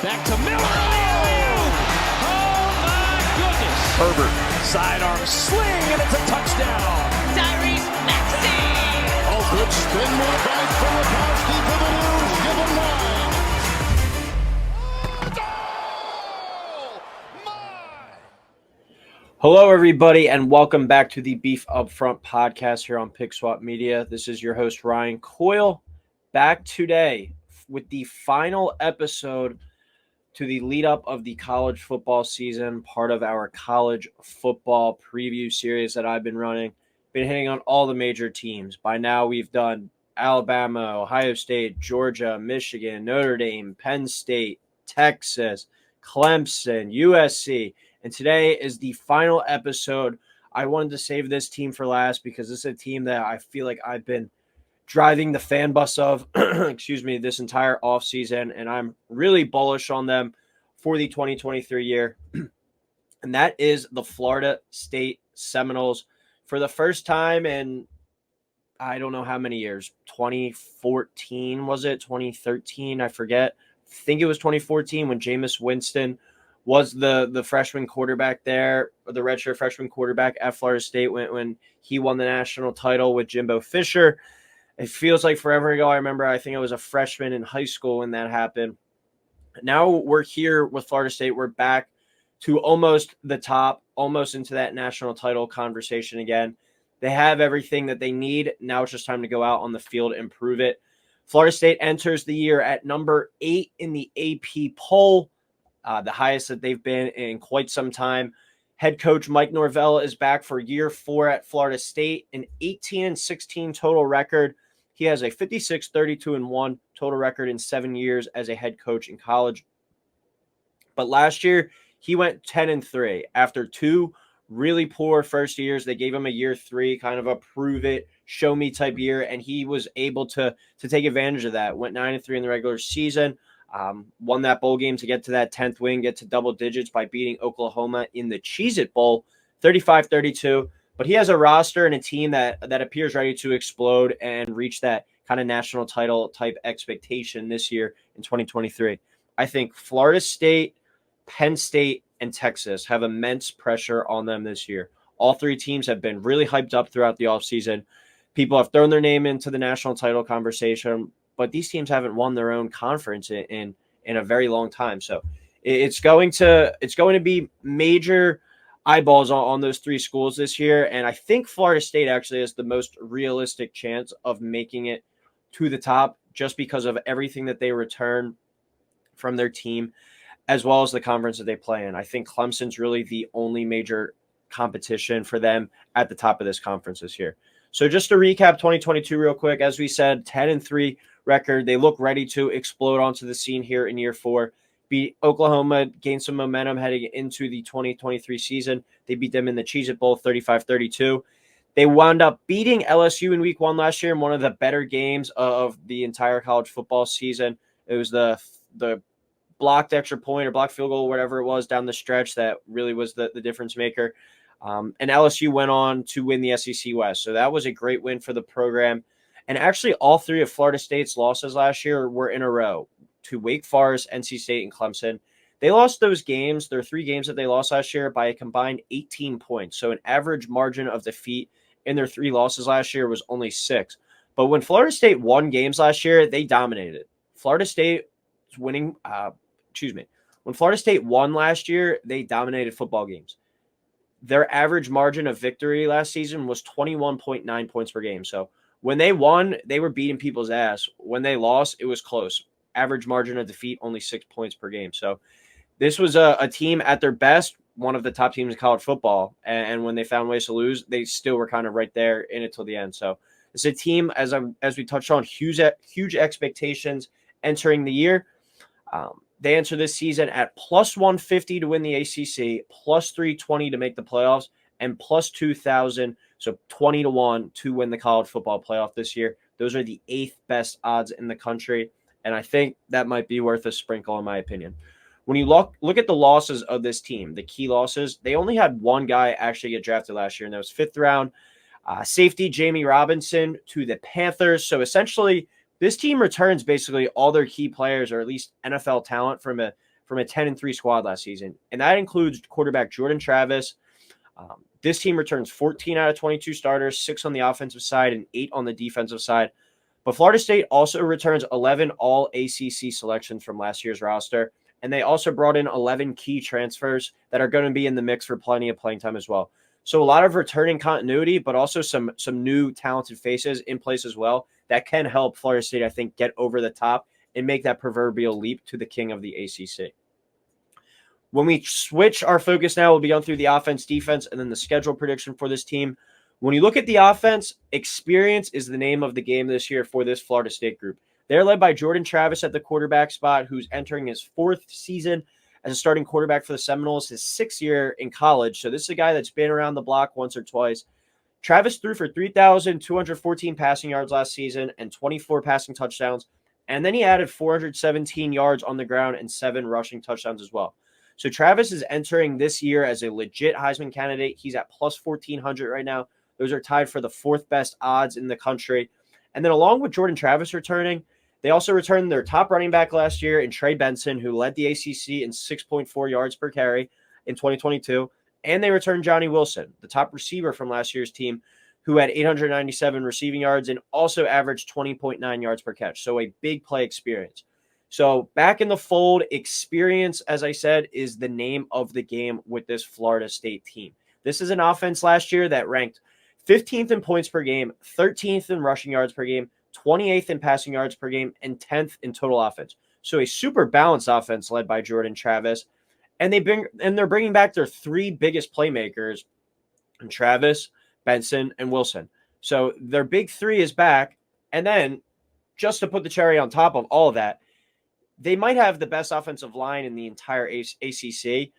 Back to Miller. Oh my goodness. Herbert. Sidearm sling, and it's a touchdown. Tyrese Maxey. Oh, good spin move by Filipowski for the news. Give him 9. Hello, everybody, and welcome back to the Beef Upfront podcast here on Pick Swap Media. This is your host, Ryan Coyle, back today with the final episode to the lead up of the college football season, part of our college football preview series that I've been running. Been hitting on all the major teams. By now, we've done Alabama, Ohio State, Georgia, Michigan, Notre Dame, Penn State, Texas, Clemson, USC. And today is the final episode. I wanted to save this team for last because this is a team that I feel like I've been driving the fan bus of, this entire offseason, and I'm really bullish on them for the 2023 year. And that is the Florida State Seminoles. For the first time in, I don't know how many years, 2014, was it? 2013? I forget. I think it was 2014 when Jameis Winston was the freshman quarterback there, or the redshirt freshman quarterback at Florida State when he won the national title with Jimbo Fisher. It feels like forever ago. I remember, I think I was a freshman in high school when that happened. Now we're here with Florida State. We're back to almost the top, almost into that national title conversation again. They have everything that they need. Now it's just time to go out on the field and prove it. Florida State enters the year at number 8 in the AP poll, the highest that they've been in quite some time. Head coach Mike Norvell is back for year 4 at Florida State, an 18-16 total record. He has a 56-32-1 total record in 7 years as a head coach in college. But last year, he went 10-3 after 2 really poor first years. They gave him a year 3, kind of a prove it, show me type year, and he was able to take advantage of that. Went 9-3 in the regular season. Won that bowl game to get to that 10th win, get to double digits by beating Oklahoma in the Cheez-It Bowl, 35-32. But he has a roster and a team that appears ready to explode and reach that kind of national title type expectation this year in 2023. I think Florida State, Penn State, and Texas have immense pressure on them this year. All 3 teams have been really hyped up throughout the offseason. People have thrown their name into the national title conversation, but these teams haven't won their own conference in a very long time. So it's going to be major eyeballs on those 3 schools this year. And I think Florida State actually has the most realistic chance of making it to the top just because of everything that they return from their team, as well as the conference that they play in. I think Clemson's really the only major competition for them at the top of this conference this year. So just to recap 2022 real quick, as we said, 10-3 record. They look ready to explode onto the scene here in year 4. Beat Oklahoma, gained some momentum heading into the 2023 season. They beat them in the Cheez-It Bowl 35-32. They wound up beating LSU in week 1 last year in one of the better games of the entire college football season. It was the blocked extra point or blocked field goal, whatever it was down the stretch that really was the difference maker. And LSU went on to win the SEC West. So that was a great win for the program. And actually all 3 of Florida State's losses last year were in a row to Wake Forest, NC State, and Clemson. They lost those games, their 3 games that they lost last year, by a combined 18 points. So an average margin of defeat in their 3 losses last year was only 6. But when Florida State won games last year, they dominated. Florida State was winning, when Florida State won last year, they dominated football games. Their average margin of victory last season was 21.9 points per game. So when they won, they were beating people's ass. When they lost, it was close. Average margin of defeat, only 6 points per game. So this was a team at their best, one of the top teams in college football. And when they found ways to lose, they still were kind of right there in it till the end. So it's a team, as we touched on, huge expectations entering the year. They enter this season at plus 150 to win the ACC, plus 320 to make the playoffs, and plus 2,000, so 20-1 to win the college football playoff this year. Those are the 8th best odds in the country. And I think that might be worth a sprinkle, in my opinion. When you look at the losses of this team, the key losses, they only had one guy actually get drafted last year, and that was 5th round safety Jamie Robinson to the Panthers. So essentially, this team returns basically all their key players, or at least NFL talent, from a from a 10-3 squad last season, and that includes quarterback Jordan Travis. This team returns 14 out of 22 starters, 6 on the offensive side and 8 on the defensive side. But Florida State also returns 11 all ACC selections from last year's roster, and they also brought in 11 key transfers that are going to be in the mix for plenty of playing time as well. So a lot of returning continuity, but also some new talented faces in place as well that can help Florida State, I think, get over the top and make that proverbial leap to the king of the ACC. When we switch our focus now, we'll be on through the offense, defense, and then the schedule prediction for this team. When you look at the offense, experience is the name of the game this year for this Florida State group. They're led by Jordan Travis at the quarterback spot, who's entering his 4th season as a starting quarterback for the Seminoles, his 6th year in college. So this is a guy that's been around the block once or twice. Travis threw for 3,214 passing yards last season and 24 passing touchdowns. And then he added 417 yards on the ground and 7 rushing touchdowns as well. So Travis is entering this year as a legit Heisman candidate. He's at plus 1,400 right now. Those are tied for the 4th best odds in the country. And then along with Jordan Travis returning, they also returned their top running back last year in Trey Benson, who led the ACC in 6.4 yards per carry in 2022. And they returned Johnny Wilson, the top receiver from last year's team, who had 897 receiving yards and also averaged 20.9 yards per catch. So a big play experience. So back in the fold, experience, as I said, is the name of the game with this Florida State team. This is an offense last year that ranked 15th in points per game, 13th in rushing yards per game, 28th in passing yards per game, and 10th in total offense. So a super balanced offense led by Jordan Travis. And they're bringing back their 3 biggest playmakers, Travis, Benson, and Wilson. So their big 3 is back. And then just to put the cherry on top of all of that, they might have the best offensive line in the entire ACC,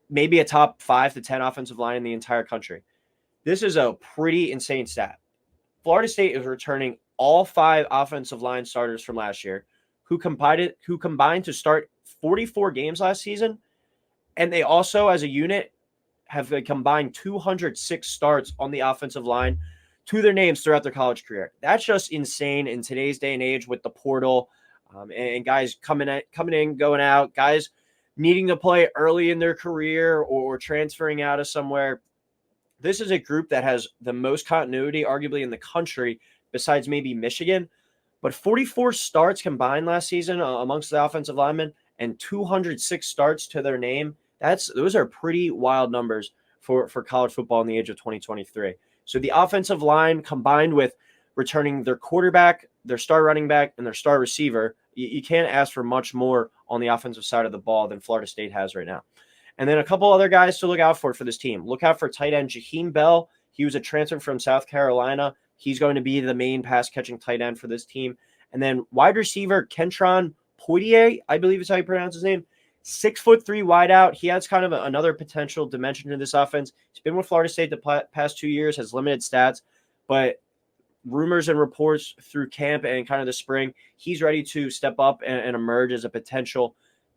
maybe a top 5 to 10 offensive line in the entire country. This is a pretty insane stat. Florida State is returning all 5 offensive line starters from last year, who combined to start 44 games last season, and they also, as a unit, have combined 206 starts on the offensive line to their names throughout their college career. That's just insane in today's day and age with the portal and guys coming in, going out, guys needing to play early in their career or transferring out of somewhere. This is a group that has the most continuity, arguably, in the country, besides maybe Michigan. But 44 starts combined last season amongst the offensive linemen and 206 starts to their name. Those are pretty wild numbers for college football in the age of 2023. So the offensive line combined with returning their quarterback, their star running back, and their star receiver, you can't ask for much more on the offensive side of the ball than Florida State has right now. And then a couple other guys to look out for this team. Look out for tight end Jaheim Bell. He was a transfer from South Carolina. He's going to be the main pass-catching tight end for this team. And then wide receiver Kentron Poitier, I believe is how you pronounce his name. 6'3" wideout. He adds kind of another potential dimension to this offense. He's been with Florida State the past 2 years, has limited stats, but rumors and reports through camp and kind of the spring, he's ready to step up and emerge as a potential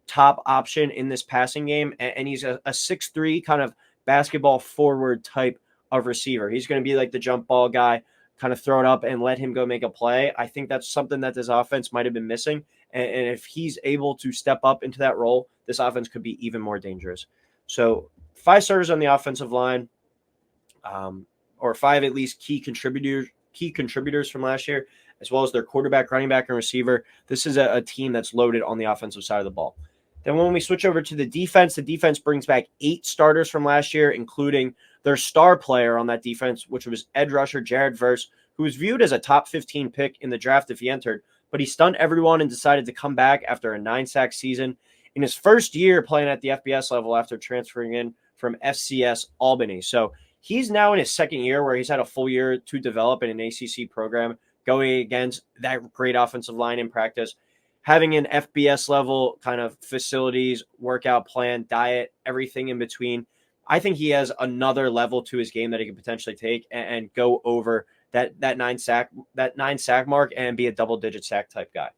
top option in this passing game. And he's a 6'3" kind of basketball forward type of receiver. He's going to be like the jump ball guy, kind of throw it up and let him go make a play. I think that's something that this offense might have been missing. And if he's able to step up into that role, this offense could be even more dangerous. So 5 starters on the offensive line, or 5 at least key contributors from last year, as well as their quarterback, running back, and receiver. This is a team that's loaded on the offensive side of the ball. Then when we switch over to the defense brings back 8 starters from last year, including their star player on that defense, which was edge rusher Jared Verse, who was viewed as a top 15 pick in the draft if he entered, but he stunned everyone and decided to come back after a 9-sack season in his first year playing at the FBS level after transferring in from FCS Albany. So he's now in his 2nd year where he's had a full year to develop in an ACC program, going against that great offensive line in practice, having an FBS level kind of facilities, workout plan, diet, everything in between. I think he has another level to his game that he could potentially take and go over that 9-sack mark and be a double-digit sack type guy.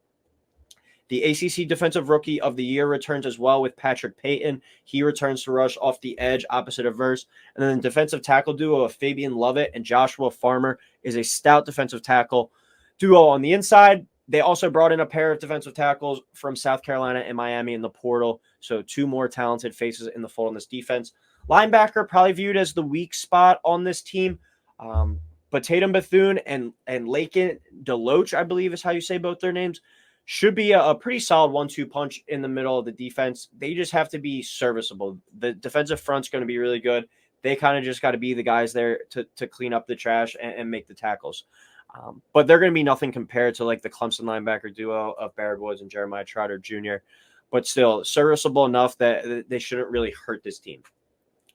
The ACC Defensive Rookie of the Year returns as well with Patrick Payton. He returns to rush off the edge opposite of Verse. And then the defensive tackle duo of Fabian Lovett and Joshua Farmer is a stout defensive tackle duo on the inside. They also brought in a pair of defensive tackles from South Carolina and Miami in the portal. So 2 more talented faces in the fold on this defense. Linebacker probably viewed as the weak spot on this team. But Tatum Bethune and Laken Deloach, I believe is how you say both their names, should be a pretty solid 1-2 punch in the middle of the defense. They just have to be serviceable. The defensive front's going to be really good. They kind of just got to be the guys there to clean up the trash and make the tackles. But they're going to be nothing compared to like the Clemson linebacker duo of Barrett Woods and Jeremiah Trotter Jr., but still serviceable enough that they shouldn't really hurt this team.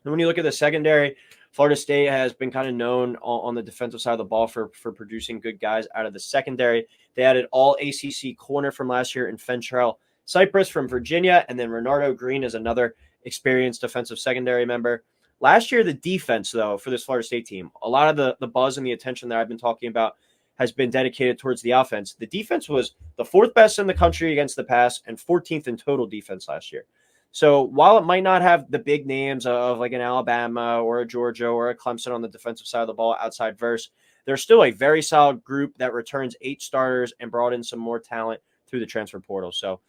And when you look at the secondary, Florida State has been kind of known on the defensive side of the ball for producing good guys out of the secondary. They added all ACC corner from last year in Fentrell Cypress from Virginia, and then Renardo Green is another experienced defensive secondary member. Last year, the defense, though, for this Florida State team, a lot of the buzz and the attention that I've been talking about has been dedicated towards the offense. The defense was the 4th best in the country against the pass and 14th in total defense last year. So while it might not have the big names of like an Alabama or a Georgia or a Clemson on the defensive side of the ball outside verse, they're still a very solid group that returns 8 starters and brought in some more talent through the transfer portal. So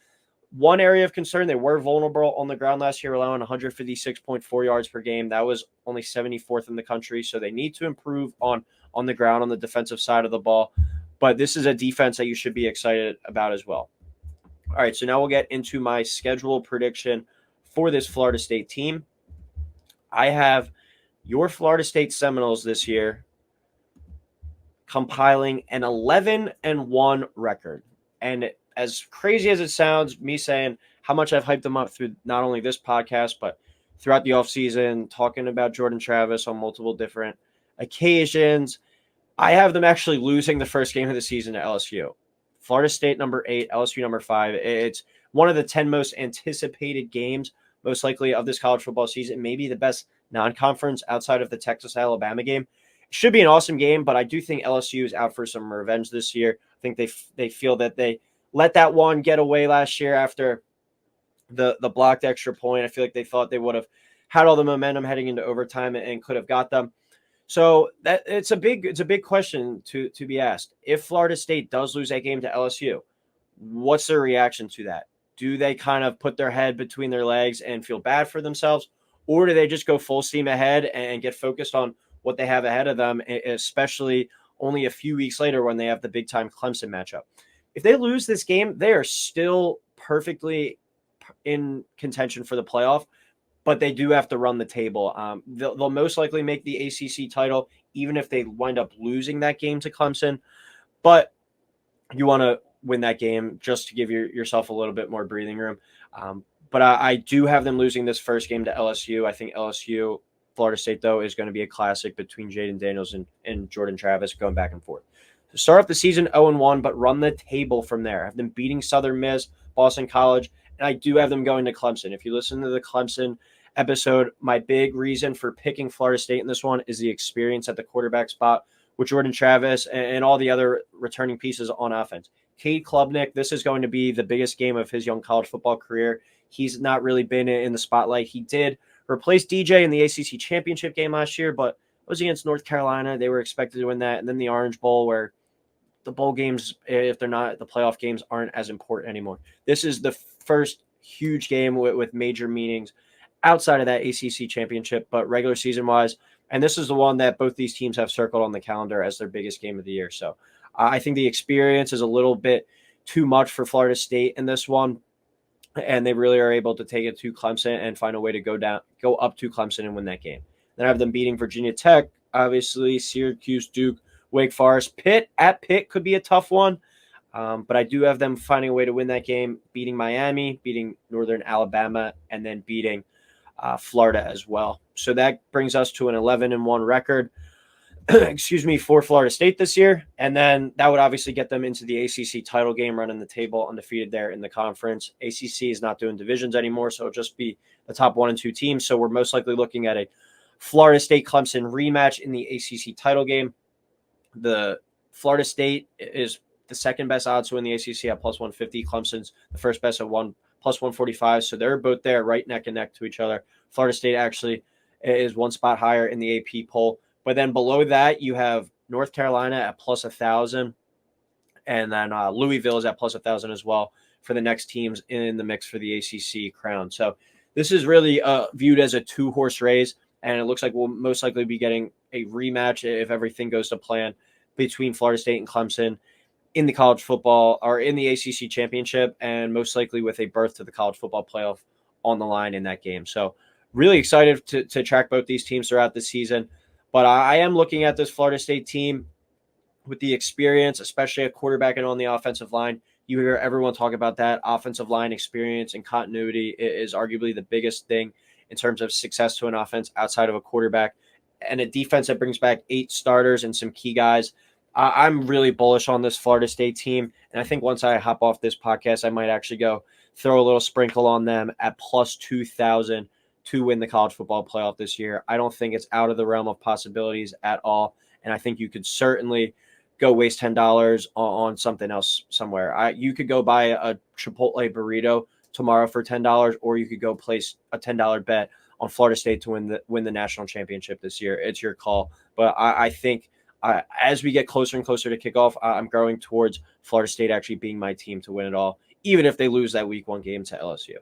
one area of concern, they were vulnerable on the ground last year, allowing 156.4 yards per game. That was only 74th in the country. So they need to improve on the ground on the defensive side of the ball. But this is a defense that you should be excited about as well. All right, so now we'll get into my schedule prediction for this Florida State team. I have your Florida State Seminoles this year compiling an 11-1 record. And as crazy as it sounds, me saying how much I've hyped them up through not only this podcast, but throughout the offseason, talking about Jordan Travis on multiple different occasions, I have them actually losing the first game of the season to LSU. Florida State number 8, LSU number 5. It's one of the 10 most anticipated games, most likely of this college football season, maybe the best non-conference outside of the Texas-Alabama game. It should be an awesome game, but I do think LSU is out for some revenge this year. I think they feel that they let that one get away last year after the blocked extra point. I feel like they thought they would have had all the momentum heading into overtime and could have got them. So that it's a big question to be asked. If Florida State does lose that game to LSU, what's their reaction to that? Do they kind of put their head between their legs and feel bad for themselves? Or do they just go full steam ahead and get focused on what they have ahead of them, especially only a few weeks later when they have the big-time Clemson matchup? If they lose this game, they are still perfectly in contention for the playoff, but they do have to run the table. They'll most likely make the ACC title, even if they wind up losing that game to Clemson. But you want to win that game just to give yourself a little bit more breathing room. But I do have them losing this first game to LSU. I think LSU, Florida State, though, is going to be a classic between Jaden Daniels and Jordan Travis going back and forth. So start off the season 0-1, but run the table from there. I have them beating Southern Miss, Boston College, and I do have them going to Clemson. If you listen to the Clemson episode, my big reason for picking Florida State in this one is the experience at the quarterback spot with Jordan Travis and all the other returning pieces on offense. Cade Klubnik, this is going to be the biggest game of his young college football career. He's not really been in the spotlight. He did replace DJ in the ACC championship game last year, but it was against North Carolina. They were expected to win that. And then the Orange Bowl, where the bowl games, if they're not the playoff games, aren't as important anymore. This is the first huge game with major meanings outside of that ACC championship, but regular season wise. And this is the one that both these teams have circled on the calendar as their biggest game of the year. So I think the experience is a little bit too much for Florida State in this one. And they really are able to take it to Clemson and find a way to go up to Clemson and win that game. Then I have them beating Virginia Tech, obviously Syracuse, Duke, Wake Forest. Pitt could be a tough one. But I do have them finding a way to win that game, beating Miami, beating Northern Alabama, and then beating Florida as well. So that brings us to an 11-1 record, for Florida State this year. And then that would obviously get them into the ACC title game, running the table undefeated there in the conference. ACC is not doing divisions anymore, so it'll just be the top 1 and 2 teams. So we're most likely looking at a Florida State-Clemson rematch in the ACC title game. The Florida State is the second best odds to win the ACC at plus 150. Clemson's the first best at plus 145. So they're both there right neck and neck to each other. Florida State actually is one spot higher in the AP poll. But then below that, you have North Carolina at plus 1,000 And then Louisville is at plus 1,000 as well for the next teams in the mix for the ACC crown. So this is really viewed as a 2-horse race, and it looks like we'll most likely be getting a rematch if everything goes to plan between Florida State and Clemson in the college football or in the ACC championship, and most likely with a berth to the college football playoff on the line in that game. So really excited to track both these teams throughout the season. But I am looking at this Florida State team with the experience, especially a quarterback and on the offensive line. You hear everyone talk about that. Offensive line experience and continuity is arguably the biggest thing in terms of success to an offense outside of a quarterback, and a defense that brings back 8 starters and some key guys. I'm really bullish on this Florida State team, and I think once I hop off this podcast, I might actually go throw a little sprinkle on them at plus 2,000 to win the college football playoff this year. I don't think it's out of the realm of possibilities at all, and I think you could certainly go waste $10 on something else somewhere. You could go buy a Chipotle burrito tomorrow for $10, or you could go place a $10 bet on Florida State to win the national championship this year. It's your call, but I think as we get closer and closer to kickoff, I'm growing towards Florida State actually being my team to win it all, even if they lose that week 1 game to LSU.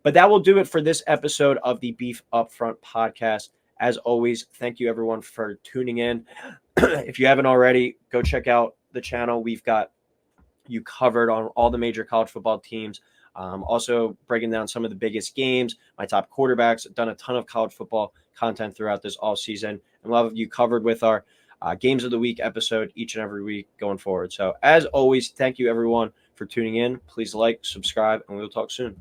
But that will do it for this episode of the Beef Upfront podcast. As always, thank you everyone for tuning in. If you haven't already, go check out the channel. We've got you covered on all the major college football teams. Also breaking down some of the biggest games, my top quarterbacks. I've done a ton of college football content throughout this all season, and we'll have you covered with our Games of the Week episode each and every week going forward. So as always, thank you everyone for tuning in. Please like, subscribe, and we'll talk soon.